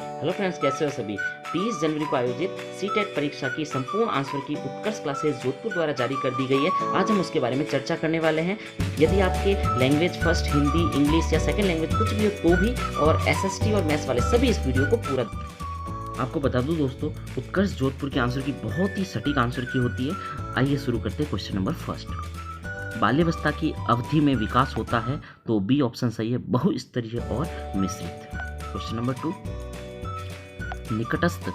Hello friends, कैसे हो सभी। 30 जनवरी को आयोजित सीटेट परीक्षा की संपूर्ण आंसर की उत्कर्ष क्लासेस जोधपुर द्वारा जारी कर दी गई है। आज हम उसके बारे में चर्चा करने वाले हैं। यदि आपके लैंग्वेज फर्स्ट हिंदी, इंग्लिश या सेकंड लैंग्वेज कुछ भी हो तो भी, और एसएसटी और मैथ्स वाले सभी इस वीडियो को पूरा। आपको बता दूं दोस्तों, उत्कर्ष जोधपुर के आंसर की बहुत ही सटीक आंसर की होती है। आइए शुरू करते हैं क्वेश्चन नंबर फर्स्ट। बाल्यावस्था की अवधि में विकास होता है तो बी ऑप्शन सही है, बहुस्तरीय और मिश्रित। क्वेश्चन नंबर 2, निकटस्थ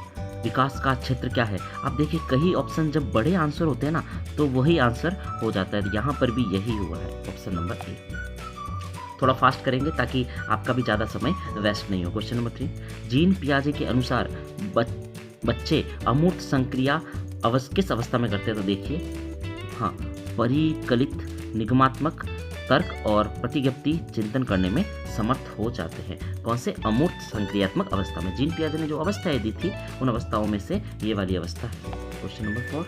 विकास का क्षेत्र क्या है। आप देखिए कई ऑप्शन जब बड़े आंसर होते हैं ना तो वही आंसर हो जाता है, यहाँ पर भी यही हुआ है, ऑप्शन नंबर ए। थोड़ा फास्ट करेंगे ताकि आपका भी ज़्यादा समय वेस्ट नहीं हो। क्वेश्चन नंबर 3, जीन पियाजे के अनुसार बच्चे अमूर्त संक्रिया किस अवस्था में करते हैं। तो देखिए हाँ, परिकलित, निगमात्मक, तर्क और प्रतिज्ञप्ति चिंतन करने में समर्थ हो जाते हैं। कौन से अमूर्त संक्रियात्मक अवस्था में। जीन पियाजे ने जो अवस्थाएं दी थी उन अवस्थाओं में से ये वाली अवस्था है। क्वेश्चन नंबर 4,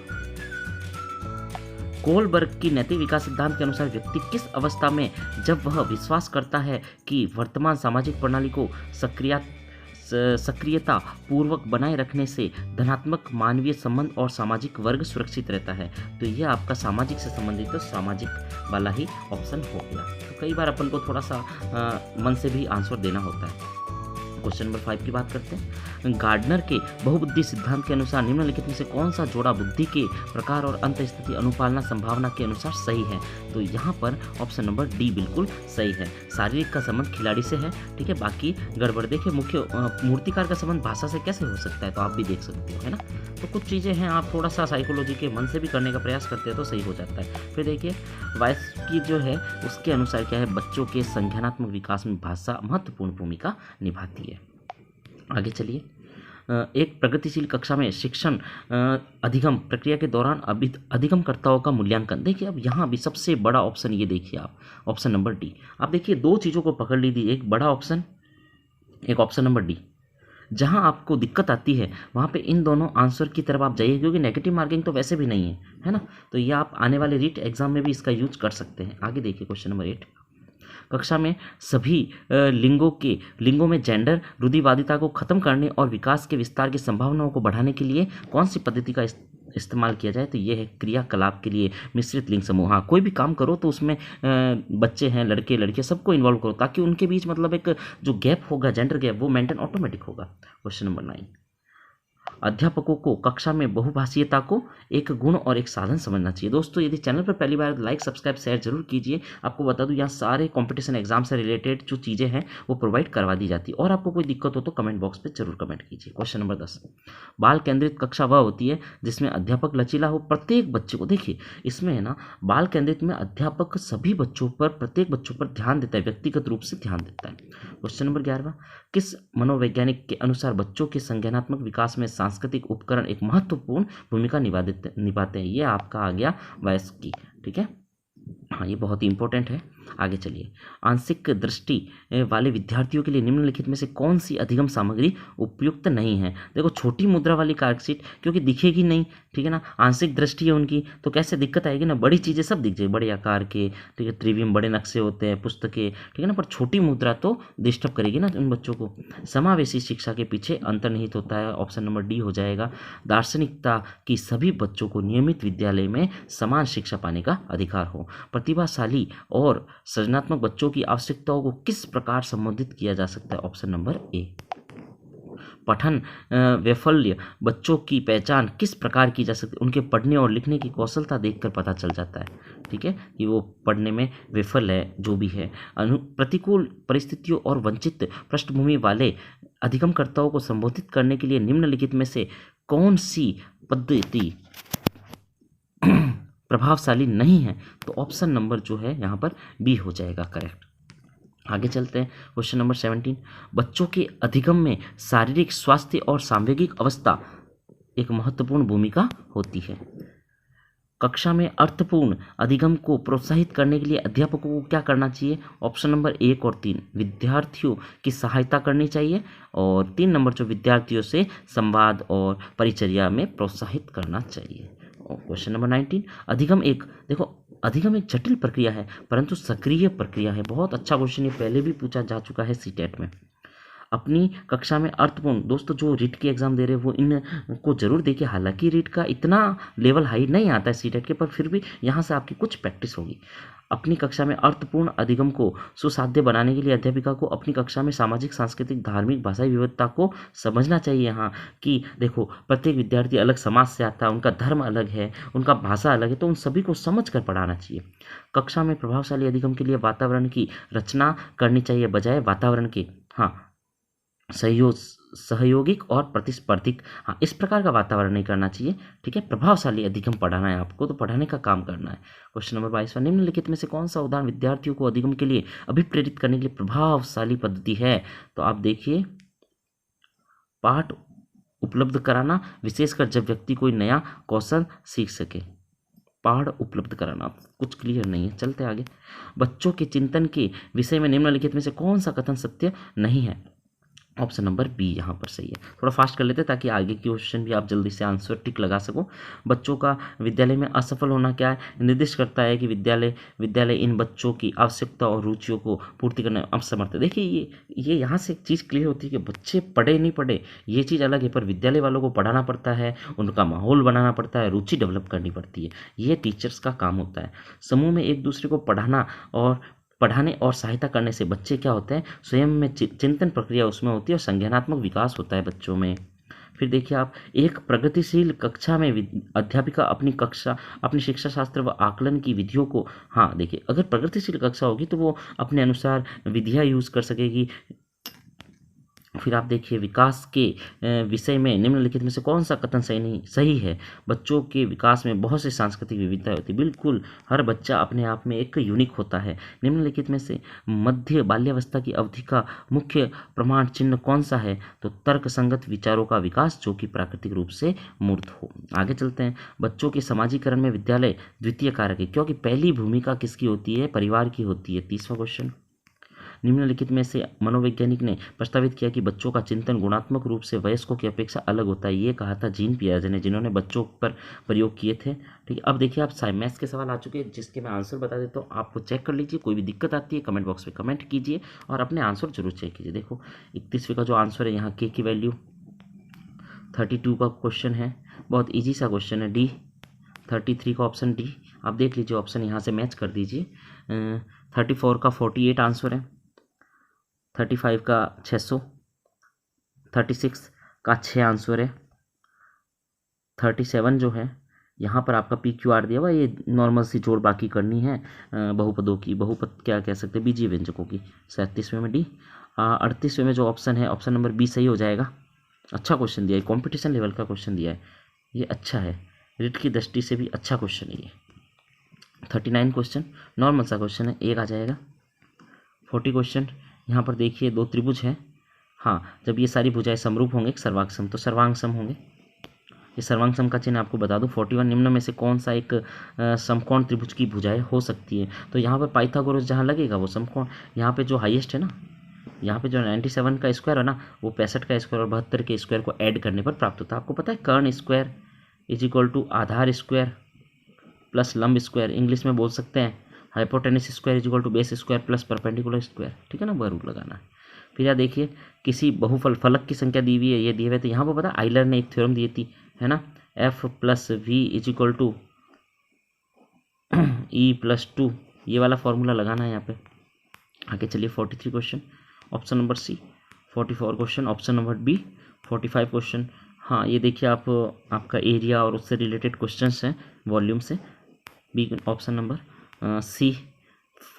कोलबर्ग की नैतिक विकास सिद्धांत के अनुसार व्यक्ति किस अवस्था में, जब वह विश्वास करता है कि वर्तमान सामाजिक प्रणाली को सक्रियता पूर्वक बनाए रखने से धनात्मक मानवीय संबंध और सामाजिक वर्ग सुरक्षित रहता है। तो यह आपका सामाजिक से संबंधित तो सामाजिक वाला ही ऑप्शन हो गया। तो कई बार अपन को थोड़ा सा मन से भी आंसर देना होता है। क्वेश्चन नंबर 5 की बात करते हैं। गार्डनर के बहुबुद्धि सिद्धांत के अनुसार निम्नलिखित में से कौन सा जोड़ा बुद्धि के प्रकार और अंत स्थिति अनुपालना संभावना के अनुसार सही है। तो यहाँ पर ऑप्शन नंबर डी बिल्कुल सही है। शारीरिक का संबंध खिलाड़ी से है, ठीक है, बाकी गड़बड़। देखिए मुख्य मूर्तिकार का संबंध भाषा से कैसे हो सकता है, तो आप भी देख सकते हो, है ना। तो कुछ चीज़ें हैं, आप थोड़ा सा साइकोलॉजी के मन से भी करने का प्रयास करते हैं तो सही हो जाता है। फिर देखिए वाइस की जो है उसके अनुसार क्या है, बच्चों के संज्ञानात्मक विकास में भाषा महत्वपूर्ण भूमिका निभाती है। आगे चलिए। एक प्रगतिशील कक्षा में शिक्षण अधिगम प्रक्रिया के दौरान अधिगमकर्ताओं का मूल्यांकन। देखिए अब यहाँ भी सबसे बड़ा ऑप्शन ये देखिए आप, ऑप्शन नंबर डी। आप देखिए दो चीज़ों को पकड़ लीजिए, एक बड़ा ऑप्शन, एक ऑप्शन नंबर डी। जहाँ आपको दिक्कत आती है वहाँ पे इन दोनों आंसर की तरफ आप जाइए, क्योंकि नेगेटिव मार्किंग तो वैसे भी नहीं है ना। तो ये आप आने वाले रीट एग्जाम में भी इसका यूज कर सकते हैं। आगे देखिए क्वेश्चन नंबर 8, कक्षा में सभी लिंगों में जेंडर रूढ़िवादिता को खत्म करने और विकास के विस्तार की संभावनाओं को बढ़ाने के लिए कौन सी पद्धति का इस्तेमाल किया जाए। तो ये है क्रियाकलाप के लिए मिश्रित लिंग समूह। हाँ, कोई भी काम करो तो उसमें बच्चे हैं, लड़के लड़के सबको इन्वॉल्व करो, ताकि उनके बीच मतलब एक जो गैप होगा, जेंडर गैप, वो मेंटेन ऑटोमेटिक होगा। क्वेश्चन नंबर 9, अध्यापकों को कक्षा में बहुभाषीयता को एक गुण और एक साधन समझना चाहिए। दोस्तों यदि चैनल पर पहली बार, लाइक सब्सक्राइब शेयर जरूर कीजिए। आपको बता दूं यहाँ सारे कंपटीशन एग्जाम से रिलेटेड जो चीज़ें हैं वो प्रोवाइड करवा दी जाती है, और आपको कोई दिक्कत हो तो कमेंट बॉक्स पे जरूर कमेंट कीजिए। क्वेश्चन नंबर 10, बाल केंद्रित कक्षा वह होती है जिसमें अध्यापक लचीला हो, प्रत्येक बच्चे को। देखिए इसमें है ना, बाल केंद्रित में अध्यापक सभी बच्चों पर, प्रत्येक बच्चों पर ध्यान देता है, व्यक्तिगत रूप से ध्यान देता है। क्वेश्चन नंबर 11, किस मनोवैज्ञानिक के अनुसार बच्चों के संज्ञानात्मक विकास में सांस्कृतिक उपकरण एक महत्वपूर्ण भूमिका निभाते हैं। ये आपका आ गया वयस्क की, ठीक है। हाँ, ये बहुत ही इंपॉर्टेंट है। आगे चलिए। आंशिक दृष्टि वाले विद्यार्थियों के लिए निम्नलिखित में से कौन सी अधिगम सामग्री उपयुक्त नहीं है। देखो छोटी मुद्रा वाली कार्डशीट, क्योंकि दिखेगी नहीं, ठीक है ना, आंशिक दृष्टि है उनकी, तो कैसे दिक्कत आएगी ना। बड़ी चीज़ें सब दिख जाए, बड़े आकार के, ठीक है, त्रिविम बड़े नक्शे होते हैं, पुस्तकें, ठीक है ना, पर छोटी मुद्रा तो डिस्टर्ब करेगी ना उन बच्चों को। समावेशी शिक्षा के पीछे अंतर्निहित होता है, ऑप्शन नंबर डी हो जाएगा। दार्शनिकता की सभी बच्चों को नियमित विद्यालय में समान शिक्षा पाने का अधिकार हो। प्रतिभाशाली और सृजनात्मक बच्चों की आवश्यकताओं को किस प्रकार संबोधित किया जा सकता है, ऑप्शन नंबर ए। पठन वैफल्य बच्चों की पहचान किस प्रकार की जा सकती है, उनके पढ़ने और लिखने की कौशलता देखकर पता चल जाता है, ठीक है, कि वो पढ़ने में विफल है, जो भी है। प्रतिकूल परिस्थितियों और वंचित पृष्ठभूमि वाले अधिगमकर्ताओं को संबोधित करने के लिए निम्नलिखित में से कौन सी पद्धति प्रभावशाली नहीं है। तो ऑप्शन नंबर जो है यहाँ पर बी हो जाएगा करेक्ट। आगे चलते हैं। क्वेश्चन नंबर 17, बच्चों के अधिगम में शारीरिक स्वास्थ्य और सांवेगिक अवस्था एक महत्वपूर्ण भूमिका होती है। कक्षा में अर्थपूर्ण अधिगम को प्रोत्साहित करने के लिए अध्यापकों को क्या करना चाहिए। ऑप्शन नंबर 1 और 3, विद्यार्थियों की सहायता करनी चाहिए, और 3 नंबर जो विद्यार्थियों से संवाद और परिचर्या में प्रोत्साहित करना चाहिए। क्वेश्चन नंबर 19, अधिगम एक, देखो अधिगम एक जटिल प्रक्रिया है परंतु सक्रिय प्रक्रिया है। बहुत अच्छा क्वेश्चन, ये पहले भी पूछा जा चुका है सीटेट में। अपनी कक्षा में अर्थपूर्ण, दोस्तों जो रीट की एग्ज़ाम दे रहे हैं वो इनको जरूर देखिए। हालांकि रीट का इतना लेवल हाई नहीं आता है सीटेट के, पर फिर भी यहाँ से आपकी कुछ प्रैक्टिस होगी। अपनी कक्षा में अर्थपूर्ण अधिगम को सुसाध्य बनाने के लिए अध्यापिका को अपनी कक्षा में सामाजिक, सांस्कृतिक, धार्मिक, भाषाई विविधता को समझना चाहिए। यहाँ कि देखो प्रत्येक विद्यार्थी अलग समाज से आता है, उनका धर्म अलग है, उनका भाषा अलग है, तो उन सभी को समझ कर पढ़ाना चाहिए। कक्षा में प्रभावशाली अधिगम के लिए वातावरण की रचना करनी चाहिए बजाय वातावरण के, हाँ, सहयोगिक और प्रतिस्पर्धिक, हाँ, इस प्रकार का वातावरण नहीं करना चाहिए। ठीक है, प्रभावशाली अधिगम पढ़ाना है आपको, तो पढ़ाने का काम करना है। क्वेश्चन नंबर 22, निम्नलिखित में से कौन सा उदाहरण विद्यार्थियों को अधिगम के लिए अभिप्रेरित करने के लिए प्रभावशाली पद्धति है? तो आप देखिए, पाठ उपलब्ध कराना, विशेषकर जब व्यक्ति कोई नया कौशल सीख सके। पाठ उपलब्ध कराना कुछ क्लियर नहीं है, चलते आगे। बच्चों के चिंतन के विषय में निम्नलिखित में से कौन सा कथन सत्य नहीं है? ऑप्शन नंबर बी यहाँ पर सही है। थोड़ा फास्ट कर लेते हैं ताकि आगे की क्वेश्चन भी आप जल्दी से आंसर टिक लगा सको। बच्चों का विद्यालय में असफल होना क्या है? निर्दिष्ट करता है कि विद्यालय इन बच्चों की आवश्यकता और रुचियों को पूर्ति करने में असमर्थ है। देखिए ये यहाँ से एक चीज़ क्लियर होती है कि बच्चे पढ़े नहीं पढ़े ये चीज़ अलग है, पर विद्यालय वालों को पढ़ाना पड़ता है, उनका माहौल बनाना पड़ता है, रुचि डेवलप करनी पड़ती है। ये टीचर्स का काम होता है। समूह में एक दूसरे को पढ़ाने और सहायता करने से बच्चे क्या होते हैं, स्वयं में चिंतन प्रक्रिया उसमें होती है और संज्ञानात्मक विकास होता है बच्चों में। फिर देखिए आप, एक प्रगतिशील कक्षा में अध्यापिका अपनी शिक्षा शास्त्र व आकलन की विधियों को, हाँ देखिए, अगर प्रगतिशील कक्षा होगी तो वो अपने अनुसार विधियाँ यूज़ कर सकेगी। फिर आप देखिए, विकास के विषय में निम्नलिखित में से कौन सा कथन सही है? बच्चों के विकास में बहुत सी सांस्कृतिक विविधता होती है। बिल्कुल, हर बच्चा अपने आप में एक यूनिक होता है। निम्नलिखित में से मध्य बाल्यावस्था की अवधि का मुख्य प्रमाण चिन्ह कौन सा है? तो तर्क संगत विचारों का विकास जो कि प्राकृतिक रूप से मूर्त हो। आगे चलते हैं। बच्चों के समाजीकरण में विद्यालय द्वितीय कारक है, क्योंकि पहली भूमिका किसकी होती है? परिवार की होती है। 30वां क्वेश्चन, निम्नलिखित में से मनोवैज्ञानिक ने प्रस्तावित किया कि बच्चों का चिंतन गुणात्मक रूप से वयस्कों की अपेक्षा अलग होता है। ये कहा था जीन पियाजे ने, जिन्होंने बच्चों पर प्रयोग किए थे। ठीक है, अब देखिए आप मैथ्स के सवाल आ चुके हैं जिसके मैं आंसर बता देता हूँ, आपको चेक कर लीजिए। कोई भी दिक्कत आती है कमेंट बॉक्स में कमेंट कीजिए और अपने आंसर जरूर चेक कीजिए। देखो 31वें का जो आंसर है यहाँ के की वैल्यू 32 का क्वेश्चन है, बहुत ईजी सा क्वेश्चन है। डी 33 का ऑप्शन डी, आप देख लीजिए ऑप्शन यहाँ से मैच कर दीजिए। 34 का 48 आंसर है, 35 का 600, 36 का 6 आंसर है, 37 जो है यहाँ पर आपका PQR दिया हुआ, ये नॉर्मल सी जोड़ बाकी करनी है बहुपदों की, बहुपद क्या कह सकते हैं, बीजीय व्यंजकों की। 37वें में डी। 38वें में जो ऑप्शन है, ऑप्शन नंबर बी सही हो जाएगा। अच्छा क्वेश्चन दिया है, कॉम्पिटिशन लेवल का क्वेश्चन दिया है, ये अच्छा है, रीट की दृष्टि से भी अच्छा क्वेश्चन है ये। 39 क्वेश्चन नॉर्मल सा क्वेश्चन है, एक आ जाएगा। 40 क्वेश्चन, यहाँ पर देखिए दो त्रिभुज हैं, हाँ जब ये सारी भुजाएं समरूप होंगे सर्वांग तो सर्वांग सम होंगे। ये सर्वांग सम का चिन्ह आपको बता दूं। 41 निम्न में से कौन सा एक समकोण त्रिभुज की भुजाएं हो सकती है? तो यहाँ पर पाइथागोरस जहाँ लगेगा वो समकोण, यहाँ पे जो हाईएस्ट है ना, यहाँ पे जो 97 का स्क्वायर है ना, वो 65 का स्क्वायर और 72 के स्क्वायर को ऐड करने पर प्राप्त होता है। आपको पता है कर्ण स्क्वायर इज इक्वल टू आधार स्क्वायर प्लस लंब स्क्वायर, इंग्लिश में बोल सकते हैं hypotenuse square is equal to base square plus perpendicular square. ठीक है ना, वह रूल लगाना है। फिर यहाँ देखिए, किसी फलक की संख्या दी हुई है, ये दिए हुए, तो यहाँ पर पता आइलर ने एक थ्योरम दी थी, है ना, F plus V is equal to E+2, ये वाला फॉर्मूला लगाना है यहाँ पे। आगे चलिए 43 question option number C, 44 question option number B, 45 question, हाँ ये देखिए आप, आपका एरिया और उससे रिलेटेड क्वेश्चंस हैं वॉल्यूम से। बी ऑप्शन नंबर सी,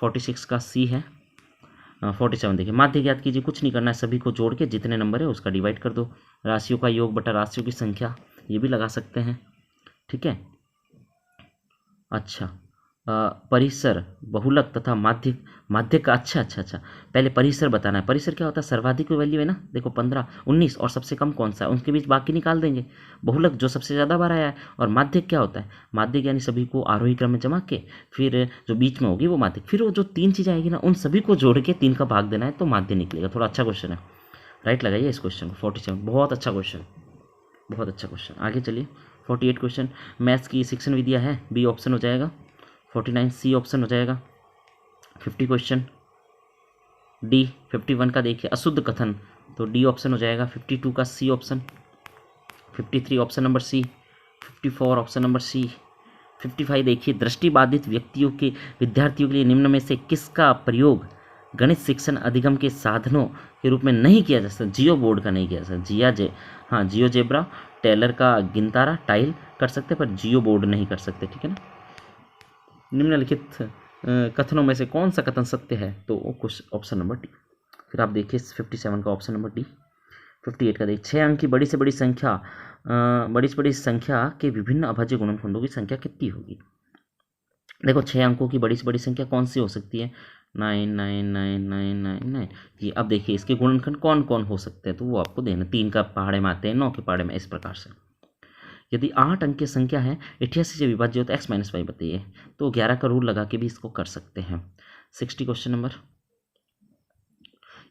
46 का सी है। 47 देखिए, माध्य ज्ञात कीजिए, कुछ नहीं करना है, सभी को जोड़ के जितने नंबर है उसका डिवाइड कर दो। राशियों का योग बटा राशियों की संख्या, ये भी लगा सकते हैं। ठीक है, अच्छा परिसर, बहुलक तथा माध्य का, अच्छा, पहले परिसर बताना है। परिसर क्या होता है? सर्वाधिक वैल्यू है ना, देखो 15, 19 और सबसे कम कौन सा है, उनके बीच बाकी निकाल देंगे। बहुलक जो सबसे ज़्यादा बार आया है, और माध्य क्या होता है? माध्य यानी सभी को आरोही क्रम में जमा के फिर जो बीच में होगी वो माध्य, फिर वो जो 3 चीज़ें आएगी ना, उन सभी को जोड़ के 3 का भाग देना है तो माध्य निकलेगा। थोड़ा अच्छा क्वेश्चन है, राइट लगाइए इस क्वेश्चन को। 47 बहुत अच्छा क्वेश्चन, बहुत अच्छा क्वेश्चन। आगे चलिए 48 क्वेश्चन, मैथ्स की शिक्षण विधियाँ है, बी ऑप्शन हो जाएगा। 49 सी ऑप्शन हो जाएगा। 50 क्वेश्चन डी। 51 का देखिए, अशुद्ध कथन तो डी ऑप्शन हो जाएगा। 52 का C option, 53 option number C, 54 option number C, 55 देखिए, दृष्टिबाधित विद्यार्थियों के लिए निम्न में से किसका प्रयोग गणित शिक्षण अधिगम के साधनों के रूप में नहीं किया जा सकता? जियो बोर्ड का नहीं किया जा सकता। हाँ, जियो जेब्रा, टेलर का गिनतारा, टाइल कर सकते पर जियो बोर्ड नहीं कर सकते, ठीक है ना। निम्नलिखित कथनों में से कौन सा कथन सत्य है? तो कुछ ऑप्शन नंबर डी। फिर आप देखिए 57 का ऑप्शन नंबर डी। 58 का देखिए, 6 अंक की बड़ी से बड़ी संख्या के विभिन्न अभाज्य गुणनखंडों की संख्या कितनी होगी? देखो 6 अंकों की बड़ी से बड़ी संख्या कौन सी हो सकती है? 9 ये अब देखिए इसके गुणनखंड कौन कौन हो सकते हैं, तो वो आपको देना। 3 का पहाड़े में आते हैं, 9 के पहाड़े में, इस प्रकार से। यदि 8 अंक की संख्या है 88 से विभाज्य हो तो x - y बताइए, तो 11 का रूल लगा के भी इसको कर सकते हैं। 60 question number,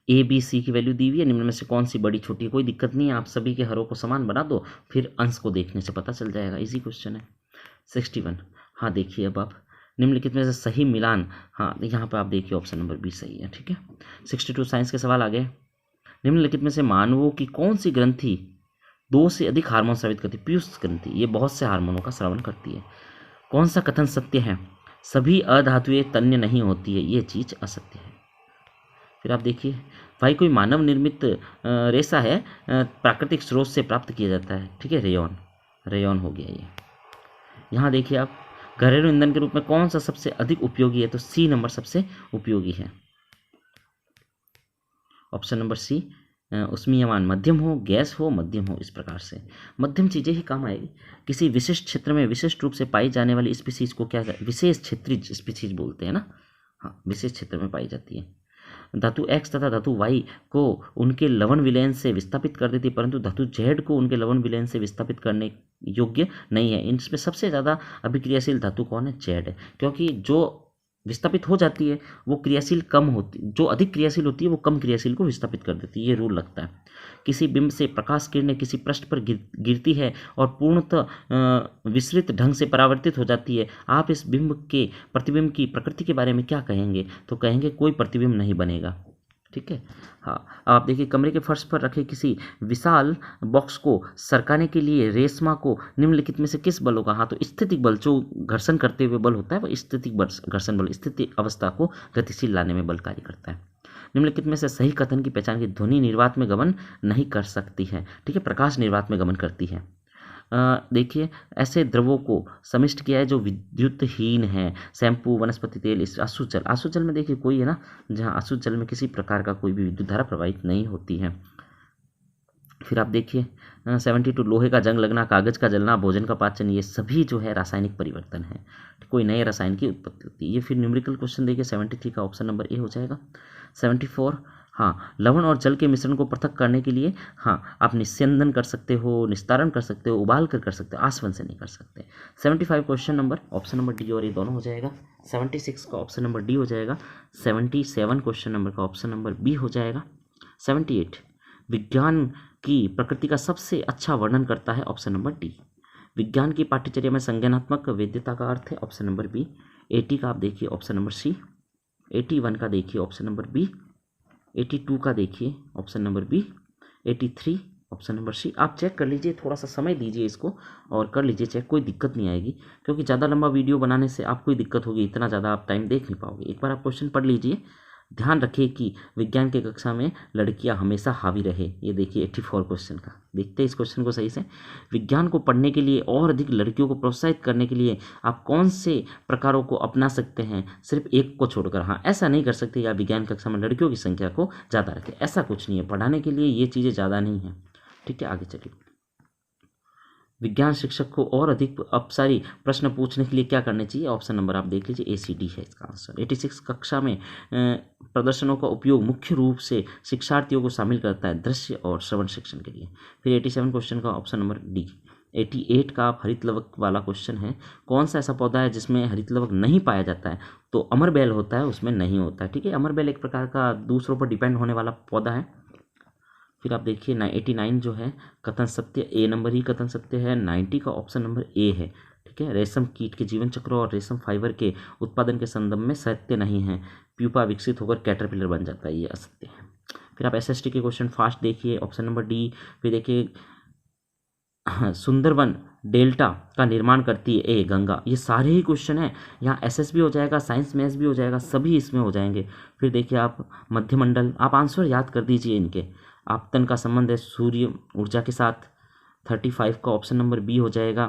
A B C की वैल्यू दी हुई है, निम्न में से कौन सी बड़ी छोटी है? कोई दिक्कत नहीं है, आप सभी के हरों को समान बना दो, फिर अंश को देखने से पता चल जाएगा, इजी क्वेश्चन है। 61, हाँ देखिए अब आप निम्नलिखित में से सही मिलान, हाँ यहाँ पर आप देखिए ऑप्शन नंबर बी सही है, ठीक है। 62 साइंस के सवाल आ गए। निम्नलिखित में से मानवों की कौन सी ग्रंथि 2 से अधिक हार्मोन स्रावित करती है? पीयूष ग्रंथि, ये बहुत से हार्मोनों का स्रावन करती है। कौन सा कथन सत्य है? सभी अधातुएं तन्य नहीं होती है, ये चीज असत्य है। फिर आप देखिए, भाई कोई मानव निर्मित रेशा है, प्राकृतिक स्रोत से प्राप्त किया जाता है, ठीक है, रेयॉन हो गया ये। यहाँ देखिए आप, घरेलू ईंधन के रूप में कौन सा सबसे अधिक उपयोगी है? तो सी नंबर सबसे उपयोगी है, ऑप्शन नंबर सी। उष्मीयमान मध्यम हो, गैस हो, मध्यम हो, इस प्रकार से मध्यम चीज़ें ही काम आएगी। किसी विशिष्ट क्षेत्र में विशिष्ट रूप से पाई जाने वाली स्पीसीज को क्या, विशेष क्षेत्रीय स्पीसीज बोलते हैं ना। हाँ, विशेष क्षेत्र में पाई जाती है। धातु X तथा धातु Y को उनके लवण विलयन से विस्थापित कर देती है, परंतु धातु Z को उनके लवण विलयन से विस्थापित करने योग्य नहीं है। इनमें सबसे ज़्यादा अभिक्रियाशील धातु कौन है? Z है, क्योंकि जो विस्थापित हो जाती है वो क्रियाशील कम होती, जो अधिक क्रियाशील होती है वो कम क्रियाशील को विस्थापित कर देती है, ये रूल लगता है। किसी बिंब से प्रकाश किरणें किसी पृष्ठ पर गिरती है और पूर्णतः विस्तृत ढंग से परावर्तित हो जाती है। आप इस बिंब के प्रतिबिंब की प्रकृति के बारे में क्या कहेंगे? तो कहेंगे कोई प्रतिबिंब नहीं बनेगा, ठीक है। हाँ, आप देखिए, कमरे के फर्श पर रखे किसी विशाल बॉक्स को सरकाने के लिए रेशमा को निम्नलिखित में से किस बल होगा? हाँ, तो स्थितिक बल, जो घर्षण करते हुए बल होता है वो स्थितिक बल, घर्षण बल स्थिति अवस्था को गतिशील लाने में बल कार्य करता है। निम्नलिखित में से सही कथन की पहचान की, ध्वनि निर्वात में गमन नहीं कर सकती है, ठीक है, प्रकाश निर्वात में गमन करती है। देखिए, ऐसे द्रवों को समिष्ट किया है जो विद्युतहीन है, शैम्पू, वनस्पति तेल, आसुत जल। आसुत जल में देखिए कोई है ना, जहाँ आसुत जल में किसी प्रकार का कोई भी विद्युत धारा प्रवाहित नहीं होती है। फिर आप देखिए 72, लोहे का जंग लगना, कागज का जलना, भोजन का पाचन, ये सभी जो है रासायनिक परिवर्तन है, कोई नए रसायन की उत्पत्ति होती है। ये फिर न्यूमेरिकल क्वेश्चन देखिए, 73 का ऑप्शन नंबर ए हो जाएगा। 74, हाँ, लवण और जल के मिश्रण को पृथक करने के लिए, हाँ, आप निस्यंदन कर सकते हो, निस्तारण कर सकते हो, उबाल कर सकते हो, आसवन से नहीं कर सकते। 75 question number option number D और ये दोनों हो जाएगा। 76 का ऑप्शन नंबर डी हो जाएगा। 77 क्वेश्चन नंबर का ऑप्शन नंबर बी हो जाएगा। 78, विज्ञान की प्रकृति का सबसे अच्छा वर्णन करता है, ऑप्शन नंबर डी। विज्ञान की पाठ्यचर्या में संज्ञानात्मक वैधता का अर्थ है, ऑप्शन नंबर बी। 80 का आप देखिए ऑप्शन नंबर सी। 81 का देखिए ऑप्शन नंबर बी। 82 का देखिए option number B. 83 option number C. आप चेक कर लीजिए, थोड़ा सा समय दीजिए इसको और कर लीजिए चेक, कोई दिक्कत नहीं आएगी, क्योंकि ज़्यादा लंबा वीडियो बनाने से आपको ही दिक्कत होगी, इतना ज़्यादा आप टाइम देख नहीं पाओगे। एक बार आप क्वेश्चन पढ़ लीजिए। ध्यान रखिए कि विज्ञान की कक्षा में लड़कियां हमेशा हावी रहे। ये देखिए 84 क्वेश्चन का, देखते हैं इस क्वेश्चन को सही से। विज्ञान को पढ़ने के लिए और अधिक लड़कियों को प्रोत्साहित करने के लिए आप कौन से प्रकारों को अपना सकते हैं? सिर्फ एक को छोड़कर। हाँ, ऐसा नहीं कर सकते या विज्ञान कक्षा में लड़कियों की संख्या को ज़्यादा रखें, ऐसा कुछ नहीं है। पढ़ाने के लिए ये चीज़ें ज़्यादा नहीं है, ठीक है। आगे चलिए, विज्ञान शिक्षक को और अधिक अपसारी प्रश्न पूछने के लिए क्या करना चाहिए? ऑप्शन नंबर आप देख लीजिए, ACD है इसका आंसर। 86 कक्षा में प्रदर्शनों का उपयोग मुख्य रूप से शिक्षार्थियों को शामिल करता है, दृश्य और श्रवण शिक्षण के लिए। फिर 87 क्वेश्चन का ऑप्शन नंबर डी। 88 का हरित लवक वाला क्वेश्चन है, कौन सा ऐसा पौधा है जिसमें हरित लवक नहीं पाया जाता है? तो अमरबेल होता है, उसमें नहीं होता है, ठीक है। अमरबेल एक प्रकार का दूसरों पर डिपेंड होने वाला पौधा है। फिर आप देखिए 89 जो है कथन सत्य, ए नंबर ही कथन सत्य है। 90 का ऑप्शन नंबर ए है, ठीक है। रेशम कीट के जीवन चक्र और रेशम फाइबर के उत्पादन के संदर्भ में सत्य नहीं है। प्यूपा विकसित होकर कैटरपिलर बन जाता है, ये असत्य है। फिर आप एसएसटी के क्वेश्चन फास्ट देखिए, ऑप्शन नंबर डी। फिर देखिए सुंदरवन डेल्टा का निर्माण करती है ए गंगा। ये सारे ही क्वेश्चन हैं, यहाँ एसएस भी हो जाएगा, साइंस मैथ्स भी हो जाएगा, सभी इसमें हो जाएंगे। फिर देखिए आप मध्यमंडल, आप आंसर याद कर दीजिए इनके। आपतन का संबंध है सूर्य ऊर्जा के साथ, 35 का ऑप्शन नंबर बी हो जाएगा,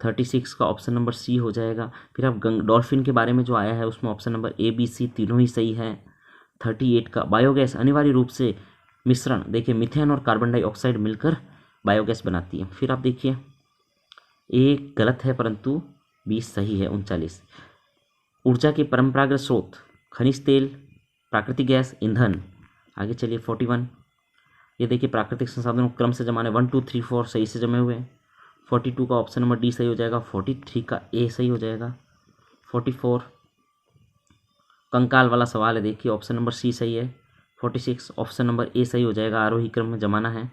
36 का ऑप्शन नंबर सी हो जाएगा। फिर आप डॉल्फिन के बारे में जो आया है उसमें option number A B C तीनों ही सही है। 38 का बायोगैस अनिवार्य रूप से मिश्रण, देखिए मीथेन और कार्बन डाइऑक्साइड मिलकर बायोगैस बनाती है। फिर आप देखिए ए गलत है परंतु बी सही है, 39। ऊर्जा के परंपरागत स्रोत खनिज तेल, प्राकृतिक गैस, ईंधन। आगे चलिए 41। ये देखिए प्राकृतिक संसाधनों को क्रम से जमाने 1 2 3 4 सही से जमे हुए हैं। 42 का ऑप्शन नंबर डी सही हो जाएगा, 43 का ए सही हो जाएगा। 44 कंकाल वाला सवाल है, देखिए ऑप्शन नंबर सी सही है। 46 ऑप्शन नंबर ए सही हो जाएगा, आरोही क्रम में जमाना है।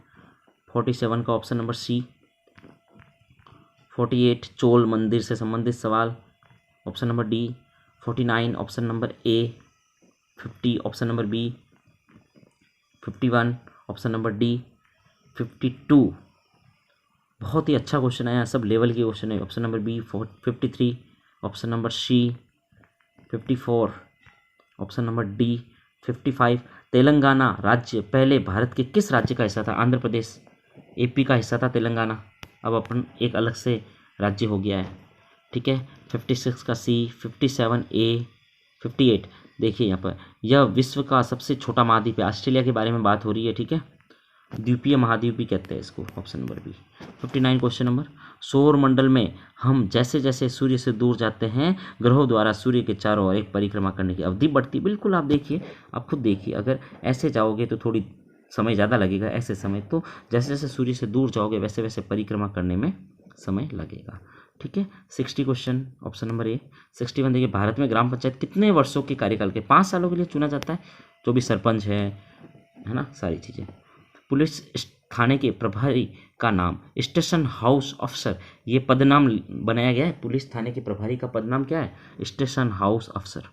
47 का ऑप्शन नंबर सी। 48 चोल मंदिर से संबंधित सवाल, option number D. 49 option number A. 50 option number B. 51 option number D. 52 बहुत ही अच्छा क्वेश्चन आया, सब लेवल के क्वेश्चन है, option number B. 53 option number C. 54 option number D. 55 Telangana राज्य पहले भारत के किस राज्य का हिस्सा था? आंध्र प्रदेश, एपी का हिस्सा था तेलंगाना, अब अपन एक अलग से राज्य हो गया है, ठीक है। 56 का सी। 57 ए। 58 देखिए यहाँ पर, यह विश्व का सबसे छोटा महाद्वीप है, ऑस्ट्रेलिया के बारे में बात हो रही है, ठीक है। द्वीपीय महाद्वीप भी कहते हैं इसको, option number B. 59 question number, सौर मंडल में हम जैसे जैसे सूर्य से दूर जाते हैं ग्रहों द्वारा सूर्य के चारों ओर एक परिक्रमा करने की अवधि बढ़ती। बिल्कुल आप देखिए, आप खुद देखिए, अगर ऐसे जाओगे तो थोड़ी समय ज़्यादा लगेगा, ऐसे समय तो जैसे जैसे सूर्य से दूर जाओगे वैसे वैसे परिक्रमा करने में समय लगेगा, ठीक है। 60 क्वेश्चन ऑप्शन नंबर ए। 61 देखिए, भारत में ग्राम पंचायत कितने वर्षों के कार्यकाल के 5 सालों के लिए चुना जाता है? जो भी सरपंच है ना, सारी चीज़ें। पुलिस थाने के प्रभारी का नाम स्टेशन हाउस अफसर, ये पदनाम बनाया गया है। पुलिस थाने के प्रभारी का पदनाम क्या है? स्टेशन हाउस अफसर।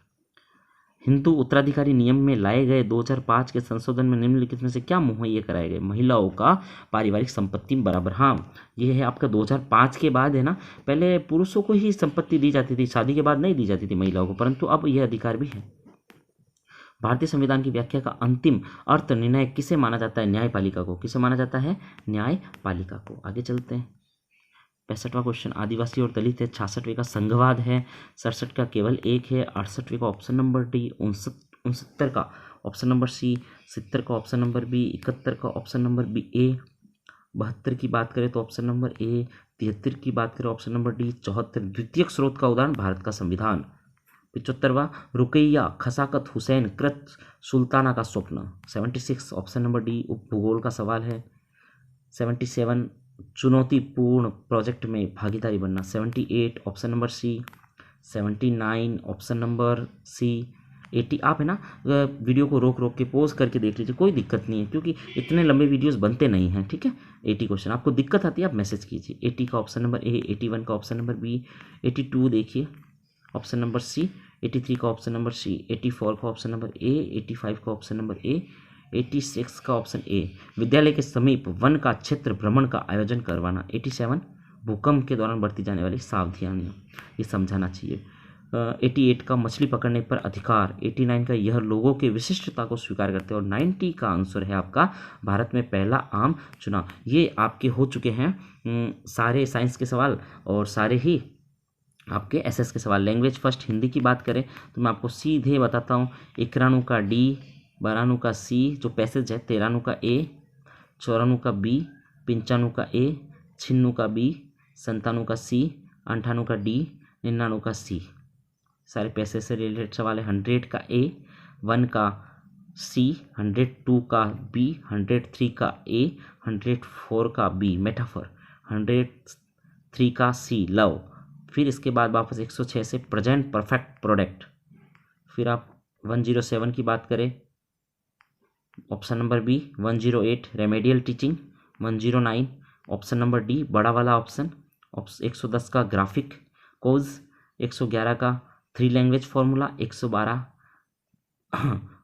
हिंदू उत्तराधिकारी नियम में लाए गए 2005 के संशोधन में निम्नलिखित में से क्या मुहैया कराए गए? महिलाओं का पारिवारिक संपत्ति बराबर। हाँ, ये है आपका 2005 के बाद है ना, पहले पुरुषों को ही संपत्ति दी जाती थी, शादी के बाद नहीं दी जाती थी महिलाओं को, परंतु अब यह अधिकार भी है। भारतीय संविधान की व्याख्या का अंतिम अर्थ निर्णय किसे माना जाता है? न्यायपालिका को। किसे माना जाता है? न्यायपालिका को। आगे चलते हैं। 65वां क्वेश्चन, आदिवासी और दलित है। 66वें का संघवाद है। 67 का केवल एक है। 68वें का ऑप्शन नंबर डी। 69 का ऑप्शन नंबर सी। 70 का ऑप्शन नंबर बी। 71 का ऑप्शन नंबर बी ए। 72 की बात करें तो ऑप्शन नंबर ए। 73 की बात करें ऑप्शन नंबर डी। 74 द्वितीयक स्रोत का उदाहरण भारत का संविधान। 75वां रुकैया खसाकत हुसैन कृत सुल्ताना का स्वप्न। 76 ऑप्शन नंबर डी भूगोल का सवाल है। 77 चुनौतीपूर्ण प्रोजेक्ट में भागीदारी बनना। 78 option number C. 79 option number C. 80 आप है ना वीडियो को रोक रोक के पोज करके देख लीजिए, कोई दिक्कत नहीं है, क्योंकि इतने लंबे वीडियोस बनते नहीं हैं, ठीक है। 80 क्वेश्चन आपको दिक्कत आती है आप मैसेज कीजिए। 80 का ऑप्शन नंबर ए। 81 का ऑप्शन नंबर बी। 82 देखिए ऑप्शन नंबर सी। 83 का ऑप्शन नंबर सी। 84 का ऑप्शन नंबर ए। 85 का ऑप्शन नंबर ए। 86 का ऑप्शन ए विद्यालय के समीप वन का क्षेत्र भ्रमण का आयोजन करवाना। 87 भूकंप के दौरान बरती जाने वाली सावधानियाँ, ये समझाना चाहिए। 88 का मछली पकड़ने पर अधिकार। 89 का यह लोगों के विशिष्टता को स्वीकार करते हैं। और 90 का आंसर है आपका भारत में पहला आम चुनाव। ये आपके हो चुके हैं सारे साइंस के सवाल और सारे ही आपके एसएस के सवाल। लैंग्वेज फर्स्ट हिंदी की बात करें तो मैं आपको सीधे बताता हूँ। 91 का डी। 92 का सी जो पैसेज है। 93 का ए। 94 का बी। 95 का ए। 96 का बी। 97 का सी। 98 का डी। 99 का सी, सारे पैसेज से रिलेटेड सवाल है। 100 का ए। 1 का सी। 102 का बी। 103 का ए। 104 का बी मेटाफर। 103 का सी लव। फिर इसके बाद वापस 106 से प्रेजेंट परफेक्ट प्रोडक्ट। फिर आप 107 की बात करें option number B. 108 remedial teaching. 109 option number D बड़ा वाला ऑप्शन। 110 का ग्राफिक कोज। 111 का 3 language formula. 112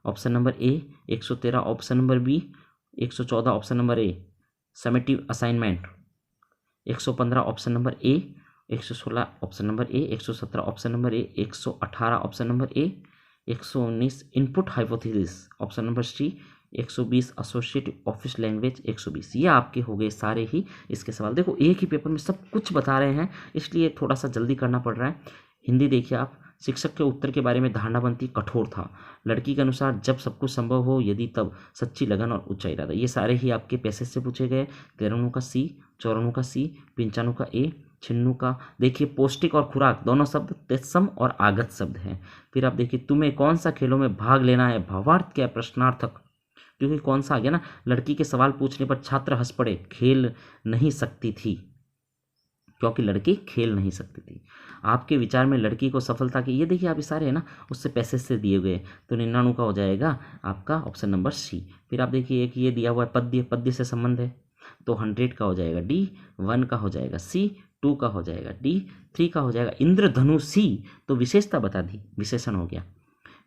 option number A, 113 option number B, 114 option number A summative assignment, 115 option number A, 116 option number A, 117 option number A, 118 option number A, 119 input hypothesis option number C, 120 associative office language 120। ये आपके हो गए सारे ही इसके सवाल। देखो एक ही paper में सब कुछ बता रहे हैं, इसलिए थोड़ा सा जल्दी करना पड़ रहा है। हिंदी देखिए आप, शिक्षक के उत्तर के बारे में धारणा बनती कठोर था, लड़की के अनुसार जब सब कुछ संभव हो यदि तब सच्ची लगन और उच्च इरादा। ये सारे ही आपके पैसेज से पूछे गए। 13 का सी, 54 का सी, 95 का ए, 96 का देखिए पौष्टिक और खुराक दोनों शब्द तत्सम और आगत शब्द हैं। फिर आप देखिए तुम्हें कौन सा खेलों में भाग लेना है, भावार्थ क्या है, प्रश्नार्थक, क्योंकि कौन सा आ गया ना, लड़की के सवाल पूछने पर छात्र हंस पड़े, खेल नहीं सकती थी, क्योंकि लड़की खेल नहीं सकती थी। आपके विचार में लड़की को सफलता की, ये देखिए आप इशारे हैं ना उससे पैसेज से दिए गए, तो 99 का हो जाएगा आपका ऑप्शन नंबर सी। फिर आप देखिए एक ये दिया हुआ है पद्य, पद्य से संबंध है, तो 100 का हो जाएगा डी, 1 का हो जाएगा सी, 2 का हो जाएगा डी, 3 का हो जाएगा इंद्रधनुषी, तो विशेषता बता दी, विशेषण हो गया।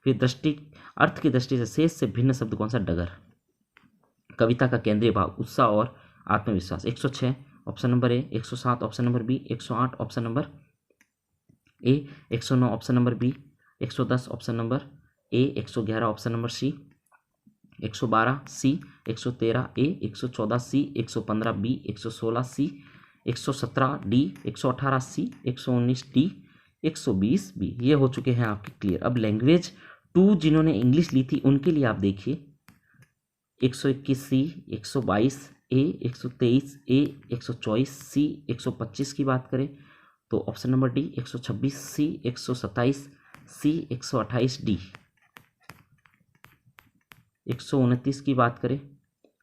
फिर दृष्टि, अर्थ की दृष्टि से शेष से भिन्न शब्द कौन सा, डगर। कविता का केंद्रीय भाव उत्साह और आत्मविश्वास, 106 option number A, 107 option number B, 108 option number A, 109 option number B, 110 option number A, 111 option number C, 112 C, 113 A, 114 C, 115 B, 116 C, 117 D, 118 C, 119 D, 120 B. ये हो चुके हैं आपके क्लियर। अब लैंग्वेज 2 जिन्होंने इंग्लिश ली थी उनके लिए आप देखिए 121 सी, 122 ए, 123 ए, 124 सी, 125 की बात करें तो ऑप्शन नंबर डी, 126 सी, 127 सी, 128 डी, 129 की बात करें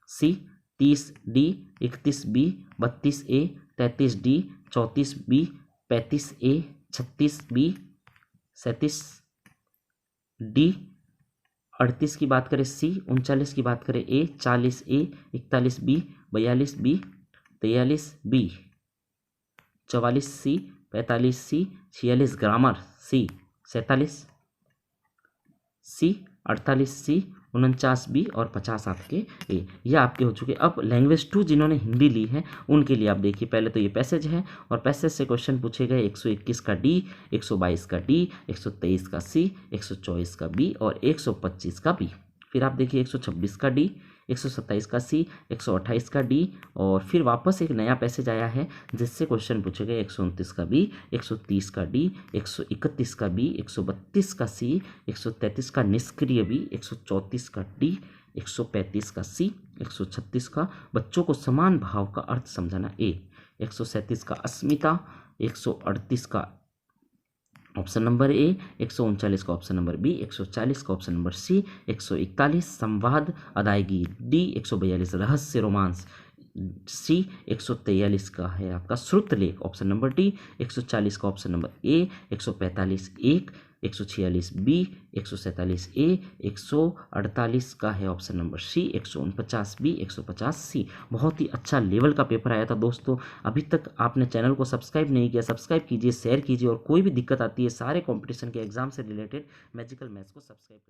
सी, 30 डी, 31 बी, 32 ए, 33 डी, 34 बी, 35 ए, 36 बी, 37 डी, 38 की बात करें सी, 39 की बात करें ए, 40 ए, 41 बी, 42 बी, 43 बी, 44 सी, 45 सी, 46 ग्रामर सी, 47 सी, 48 सी, 49 बी और 50 आपके ए। ये आपके हो चुके। अब लैंग्वेज 2 जिन्होंने हिंदी ली है उनके लिए आप देखिए, पहले तो ये पैसेज है और पैसेज से क्वेश्चन पूछे गए 121 का डी, 122 का डी, 123 का सी, 124 का बी और 125 का बी। फिर आप देखिए 126 का डी, 127 का सी, 128 का डी और फिर वापस एक नया पैसेज आया है जिससे क्वेश्चन पूछे गए 129 का बी, 130 का डी, 131 का बी, 132 का सी, 133 का निष्क्रिय बी, 134 का डी, 135 का सी, 136 का बच्चों को समान भाव का अर्थ समझाना ए, 137 का अस्मिता, 138 का ऑप्शन नंबर ए, 139 का ऑप्शन नंबर बी, 140 का ऑप्शन नंबर सी, 141 संवाद अदायगी डी, 142 रहस्य रोमांस सी, 143 का है आपका श्रुतलेख ऑप्शन नंबर डी, 140 का ऑप्शन नंबर ए, 145 एक, 146 बी, 147 ए, 148 का है ऑप्शन नंबर सी, 149 बी, 150 सी। बहुत ही अच्छा लेवल का पेपर आया था दोस्तों। अभी तक आपने चैनल को सब्सक्राइब नहीं किया, सब्सक्राइब कीजिए, शेयर कीजिए और कोई भी दिक्कत आती है सारे कंपटीशन के एग्जाम से रिलेटेड मैजिकल मैथ्स को सब्सक्राइब